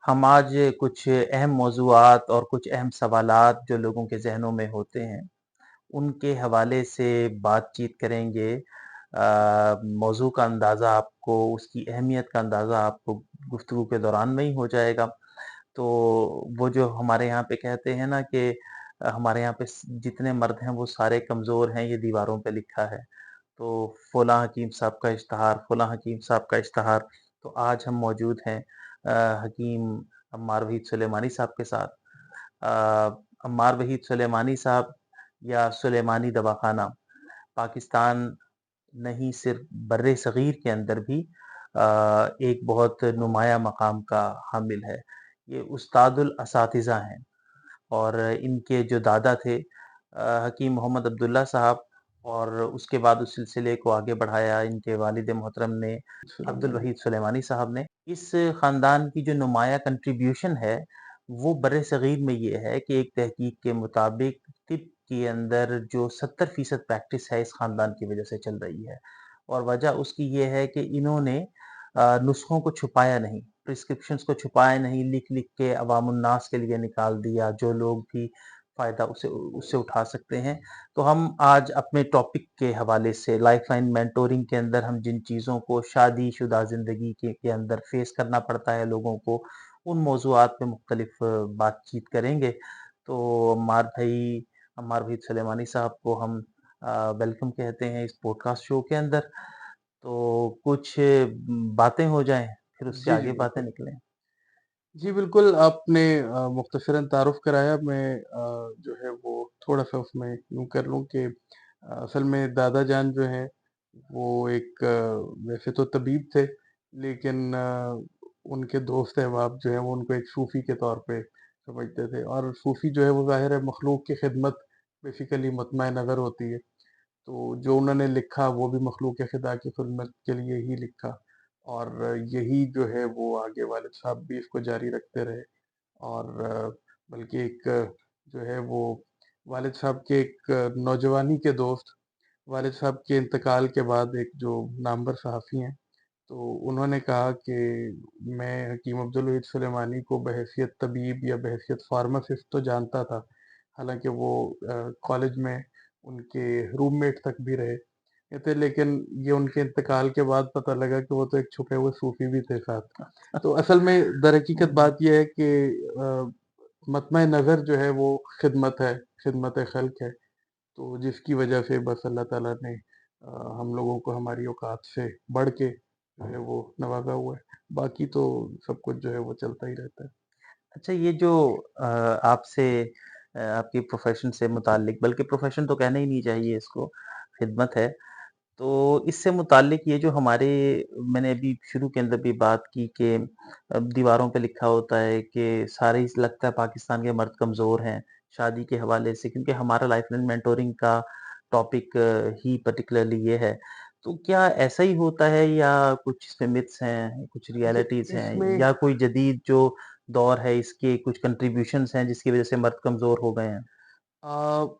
हम आज कुछ अहम मौज़ूआत और कुछ अहम सवालात जो लोगों के ज़हनों में होते हैं, उनके हवाले से बातचीत करेंगे। मौज़ू का अंदाज़ा आपको उसकी अहमियत का अंदाज़ा आपको गुफ्तगू के दौरान में ही हो जाएगा। तो वो जो हमारे यहाँ पे कहते हैं ना कि हमारे यहाँ पे जितने मर्द हैं वो सारे कमज़ोर हैं, ये दीवारों पे लिखा है। तो फ़लाँ हकीम साहब का इश्तिहार, फ़लाँ हकीम साहब का इश्तिहार। तो आज हम मौजूद हैं हकीम अम्मार वहीद सुलेमानी साहब के साथ। अम्मार वहीद सुलेमानी साहब या सुलेमानी दवाख़ाना पाकिस्तान नहीं सिर्फ़ बर्र-ए-सग़ीर के अंदर भी एक बहुत नुमायाँ मक़ाम का हामिल है। ये उस्तादुल असातिज़ा हैं। और इनके जो दादा थे हकीम मोहम्मद अब्दुल्ला साहब और उसके बाद उस सिलसिले को आगे बढ़ाया इनके वालिद मोहतरम ने, अब्दुल सुलेमानी। वहीद सुलेमानी साहब ने। इस ख़ानदान की जो नुमायाँ कंट्रीब्यूशन है, वो बर्र-ए-सग़ीर में ये है कि एक तहकीक के मुताबिक तिब के अंदर जो 70% प्रैक्टिस है इस ख़ानदान की वजह से चल रही है। और वजह उसकी ये है कि इन्होंने नुस्ख़ों को छुपाया नहीं, प्रिस्क्रिप्शंस को छुपाया नहीं, लिख-लिख के अवामुन्नास के लिए निकाल दिया, जो लोग भी फ़ायदा उससे उससे उठा सकते हैं। तो हम आज अपने टॉपिक के हवाले से लाइफ़लाइन मेंटोरिंग के अंदर हम जिन चीज़ों को शादीशुदा ज़िंदगी के अंदर फ़ेस करना पड़ता है लोगों को, उन मौज़ूआत पे मुख्तलिफ़ बातचीत करेंगे। तो अम्मार वहीद सुलेमानी साहब को हम वेलकम कहते हैं इस पॉडकास्ट शो के अंदर। तो कुछ बातें हो जाएँ, फिर उससे जी, जी, आगे बातें बिल्कुल। निकलें। जी, बिल्कुल, आपने मुख्तसरन तारुफ़ कराया। मैं जो है वो थोड़ा-सा उसमें यूँ कर लूँ कि असल में दादा जान जो हैं, वो एक वैसे तो तबीब थे, लेकिन उनके दोस्त अहबाब जो हैं, वो उनको एक सूफ़ी के तौर पे समझते थे और सूफ़ी जो है वो ज़ाहिर है मखलूक की खिदमत बेसिकली मतमए नज़र होती है। तो जो उन्होंने लिखा वो भी मखलूक खुदा की खिदमत के लिए ही लिखा और यही जो है वो आगे वालिद साहब भी इसको जारी रखते रहे और बल्कि एक जो है वो वालिद साहब के एक नौजवानी के दोस्त वालिद साहब के इंतकाल के बाद एक जो नामवर सहाफ़ी हैं, तो उन्होंने कहा कि मैं हकीम अब्दुल वहीद सुलेमानी को बहैसियत तबीब या बहैसियत फ़ार्मासिस्ट तो जानता था। हालाँकि वो कॉलेज में उनके रूममेट तक भी रहे थे, लेकिन ये उनके इंतकाल के बाद पता लगा कि वो तो एक छुपे हुए सूफ़ी भी थे साथ। तो असल में दरहकीकत बात ये है कि मतमए नज़र जो है वो खिदमत ख़ल्क़ है। तो जिसकी वजह से बस अल्लाह ताला ने हम लोगों को हमारी औकात से बढ़ के जो है वो नवाज़ा हुआ है। बाकी तो सब कुछ जो है वो चलता ही रहता है। अच्छा ये जो आपसे आपकी प्रोफ़ेशन से मुताल्लिक बल्कि प्रोफ़ेशन तो कहना ही नहीं चाहिए इसको, ख़िदमत है। तो इससे मुताल्लिक ये जो हमारे मैंने अभी शुरू के अंदर भी बात की कि दीवारों पे लिखा होता है कि सारे ही लगता है पाकिस्तान के मर्द कमज़ोर हैं, शादी के हवाले से क्योंकि हमारा लाइफ़लाइन मेंटोरिंग का टॉपिक ही पर्टिकुलरली ये है। तो क्या ऐसा ही होता है या कुछ इसमें मिथ्स हैं, कुछ देखिए, रियलिटीज़ हैं इसमें या कोई जदीद जो दौर है इसके कुछ कंट्रीब्यूशंस हैं जिसकी वज़ह से मर्द कमज़ोर हो गए हैं? अ,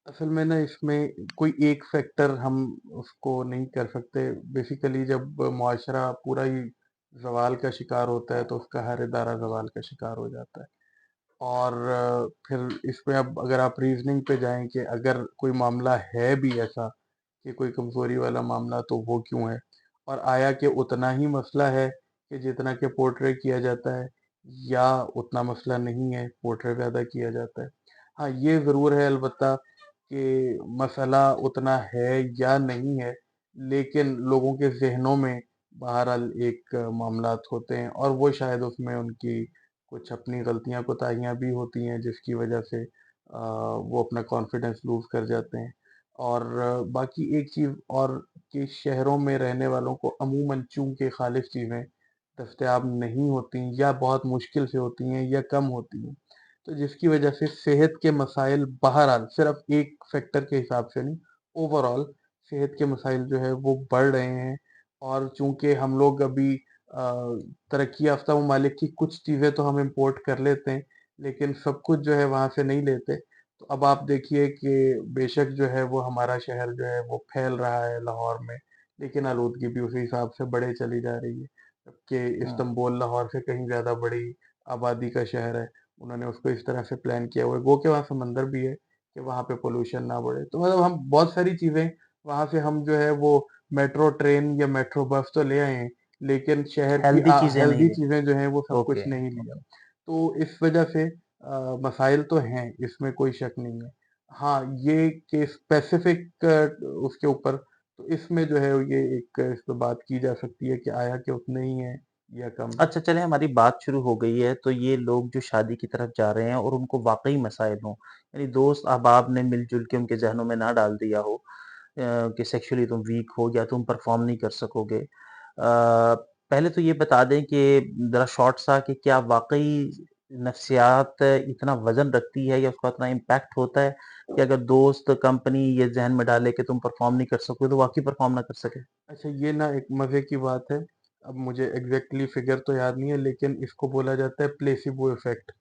असल में ना इसमें कोई एक फैक्टर हम उसको नहीं कर सकते। बेसिकली जब मुआशरा पूरा ही ज़वाल का शिकार होता है, तो उसका हर इदारा ज़वाल का शिकार हो जाता है। और फिर इसमें अब अगर आप रीज़निंग पे जाएँ कि अगर कोई मामला है भी ऐसा कि कोई कमज़ोरी वाला मामला तो वो क्यों है? और आया कि उतना ही मसला है कि जितना कि पोर्ट्रे किया जाता है या उतना मसला नहीं है, पोर्ट्रे ज़्यादा किया जाता है। हाँ, ये ज़रूर है अलबत्ता कि मसला उतना है या नहीं है, लेकिन लोगों के ज़हनों में बहरहाल एक मामलात होते हैं और वो शायद उसमें उनकी कुछ अपनी गलतियाँ कोताहियाँ भी होती हैं जिसकी वजह से वो अपना कॉन्फिडेंस लूज़ कर जाते हैं। और बाकी एक चीज़ और कि शहरों में रहने वालों को अमूमन चूँकि ख़ालिस चीज़ें दस्तयाब नहीं होती या बहुत मुश्किल से होती हैं या कम होती हैं, तो जिसकी वजह से सेहत के मसाइल बहरहाल सिर्फ़ एक फैक्टर के हिसाब से नहीं, ओवरऑल सेहत के मसाइल जो है वो बढ़ रहे हैं। और चूँकि हम लोग अभी तरक्की याफ़्ता ममालिक की कुछ चीज़ें तो हम इम्पोर्ट कर लेते हैं, लेकिन सब कुछ जो है वहाँ से नहीं लेते। तो अब आप देखिए कि बेशक जो है वो हमारा शहर जो है वो फैल रहा है लाहौर में, लेकिन आलूदगी भी उसी हिसाब से बढ़े चली जा रही है। जबकि हुँ। इस्तांबुल लाहौर से कहीं ज़्यादा बढ़ी, आबादी का शहर है, उन्होंने उसको इस तरह से प्लान किया हुआ है। गो के वहाँ समंदर भी है कि वहाँ पे पॉल्यूशन ना बढ़े। तो मतलब हम बहुत सारी चीज़ें वहाँ से हम जो है वो मेट्रो ट्रेन या मेट्रो बस तो ले आए हैं, लेकिन शहर की हेल्दी चीज़ें नहीं हेल्दी ली। चीज़ें जो हैं वो सब ओके, कुछ नहीं लिया। ओके। तो इस वजह से मसाइल तो हैं, इसमें कोई शक नहीं है। हाँ, ये कि स्पेसिफिक उसके ऊपर तो इसमें जो है ये एक इस पे बात की जा सकती है कि आया कि उतने ही है या कम है। अच्छा, चलें हमारी बात शुरू हो गई है, तो ये लोग जो शादी की तरफ जा रहे हैं और उनको वाक़ई मसाइल हों, यानी दोस्त अहबाब ने मिल-जुल के उनके ज़हनों में ना डाल दिया हो कि सेक्सुअली तुम वीक हो या तुम परफ़ॉर्म नहीं कर सकोगे। पहले तो ये बता दें कि ज़रा शॉर्ट सा कि क्या वाक़ई नफ्सियात इतना वज़न रखती है या उसका इतना इम्पैक्ट होता है कि अगर दोस्त, कंपनी ये ज़हन में डाले कि तुम परफ़ॉर्म नहीं कर सकोगे, तो वाक़ई परफ़ॉर्म ना कर सके? अच्छा, ये ना एक मज़े की बात है। अब मुझे एग्ज़ैक्टली फ़िगर तो याद नहीं है, लेकिन इसको बोला जाता है प्लेसिबो इफ़ेक्ट,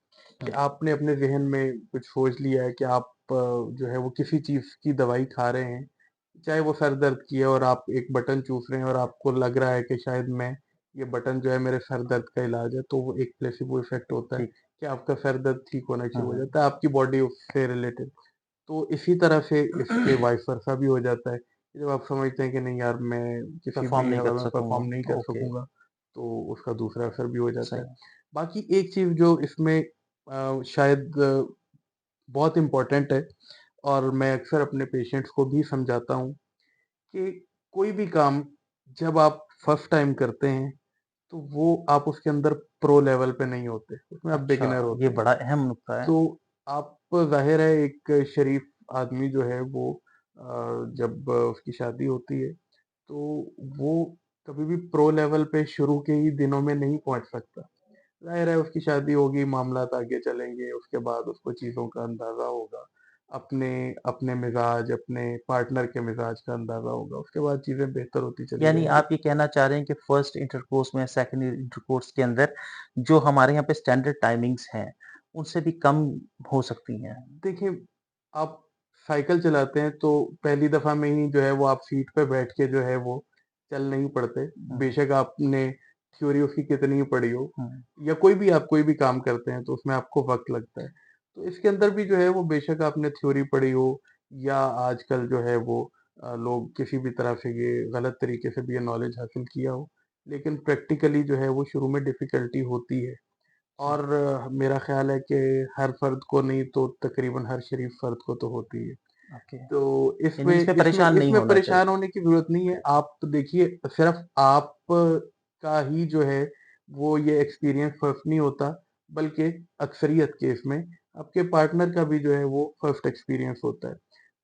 कि हुँ, आपने अपने ज़हन में कुछ सोच लिया है कि आप जो है वो किसी चीज़ की दवाई खा रहे हैं, चाहे वो सर दर्द की है और आप एक बटन चूस रहे हैं और आपको लग रहा है कि शायद मैं ये बटन जो है मेरे सर दर्द का इलाज है, तो वो एक प्लेसिबो इफ़ेक्ट होता है ठीक। कि आपका सर दर्द ठीक होना हुँ, शुरू हो हुँ। जाता है, आपकी बॉडी उससे रिलेटेड। तो इसी तरह से इसके वाइस वर्सा भी हो जाता है, कि जब आप समझते हैं कि नहीं यार मैं किसी परफ़ॉर्म भी नहीं हवा कर में सकूँगा। परफ़ॉर्म नहीं कर ओके, सकूँगा, तो उसका दूसरा असर भी हो जाता है। सही। बाकी एक चीज़ जो इसमें शायद बहुत इम्पोर्टेंट है और मैं अक्सर अपने पेशेंट्स को भी समझाता हूँ कि कोई भी काम जब आप फर्स्ट टाइम करते हैं, तो वो आप उसके अंदर प्रो लेवल पे नहीं होते, उसमें आप अच्छा, बिगिनर ये होते हैं। बड़ा अहम नुक्ता है। तो आप ज़ाहिर है एक शरीफ आदमी जो है वो जब उसकी शादी होती है, तो वो कभी भी प्रो लेवल पे शुरू के ही दिनों में नहीं पहुँच सकता। ज़ाहिर है उसकी शादी होगी, मामलात आगे चलेंगे, उसके बाद उसको चीज़ों का अंदाज़ा होगा। अपने अपने मिज़ाज, अपने पार्टनर के मिज़ाज का अंदाज़ा होगा, उसके बाद चीज़ें बेहतर होती चली यानी जाएँगी। आप ये कहना चाह रहे हैं कि फर्स्ट इंटरकोर्स में, सेकंड इंटरकोर्स के अंदर जो हमारे यहाँ पे स्टैंडर्ड टाइमिंग्स हैं, उनसे भी कम हो सकती हैं। देखिए, आप साइकिल चलाते हैं तो पहली दफ़ा में ही जो है वो आप सीट पे बैठ के जो है वो चल नहीं पड़ते। हुँ, बेशक आपने थ्योरी उसकी कितनी ही पढ़ी हो हुँ। या कोई भी काम करते हैं तो उसमें आपको वक़्त लगता है। तो इसके अंदर भी जो है वो बेशक आपने थ्योरी पढ़ी हो या आजकल जो है वो लोग किसी भी तरह से ये गलत तरीके से भी ये नॉलेज हासिल किया हो, लेकिन प्रैक्टिकली जो है वो शुरू में डिफ़िकल्टी होती है। जी, और मेरा ख़्याल है कि हर फ़र्द को नहीं तो तकरीबन हर शरीफ फ़र्द को तो होती है। ओके। तो यानी इसमें इसमें इसमें परेशान नहीं इसमें होना चाहिए। परेशान होने की ज़रूरत नहीं है। आप देखिए सिर्फ़ आप का ही जो है वो ये एक्सपीरियंस फर्स्ट नहीं होता, बल्कि अक्सरियत केस में आपके पार्टनर का भी जो है वो फर्स्ट एक्सपीरियंस होता है।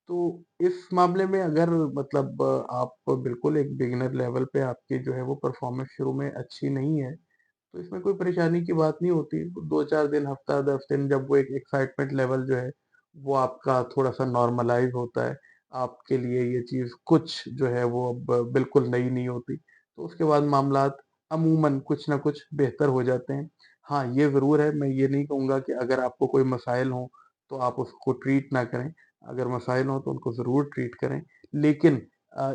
तो इस मामले में अगर मतलब आप बिल्कुल एक बिगिनर लेवल पे आपकी जो है वो परफ़ॉर्मेंस शुरू में अच्छी नहीं है, तो इसमें कोई परेशानी की बात नहीं होती। 2-4 दिन, हफ़्ता, 10 दिन जब वो एक एक्साइटमेंट लेवल जो है, वो आपका थोड़ा-सा नॉर्मलाइज़ होता है, आपके लिए ये चीज़ कुछ जो है वो अब बिल्कुल नई नहीं होती। तो उसके बाद मामलात अमूमन कुछ न कुछ बेहतर हो जाते हैं। हाँ, ये ज़रूर है, मैं ये नहीं कहूँगा कि अगर आपको कोई मसाइल हों, तो आप उसको ट्रीट ना करें। अगर मसाइल हों, तो उनको ज़रूर ट्रीट करें। लेकिन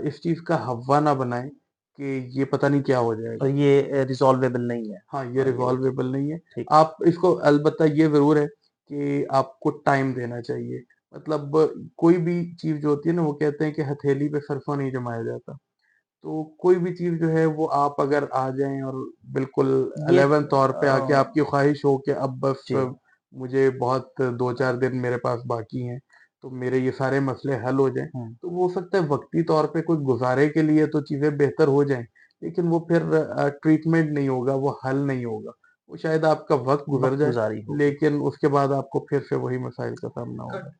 इस चीज़ का हव्वा ना बनाएँ कि ये पता नहीं क्या हो और जाएगा। ये रिज़ॉल्वेबल नहीं है। हाँ, ये ये रिज़ॉल्वेबल नहीं है। ठीक। आप इसको अलबत्ता ये ज़रूर है कि आपको टाइम देना चाहिए। मतलब कोई भी चीज़ जो होती है ना, वो कहते हैं कि हथेली पे सरसों नहीं जमाया जाता। तो कोई भी चीज़ जो है वो आप अगर आ जाएँ और बिल्कुल ये 11th तौर पे आके आपकी ख़्वाहिश हो कि अब बस जी। मुझे बहुत 2-4 दिन मेरे पास बाकी हैं, तो मेरे ये सारे मसले हल हो जाएँ। हुँ, तो वो हो सकता है वक़्ती तौर पे कोई गुज़ारे के लिए तो चीज़ें बेहतर हो जाएँ, लेकिन वो फिर ट्रीटमेंट नहीं होगा, वो हल नहीं होगा। वो शायद आपका वक़्त गुज़र वक़्त जाए, गुज़ारी होगी। लेकिन उसके बाद आपको फिर से वही मसाइल का सामना होगा।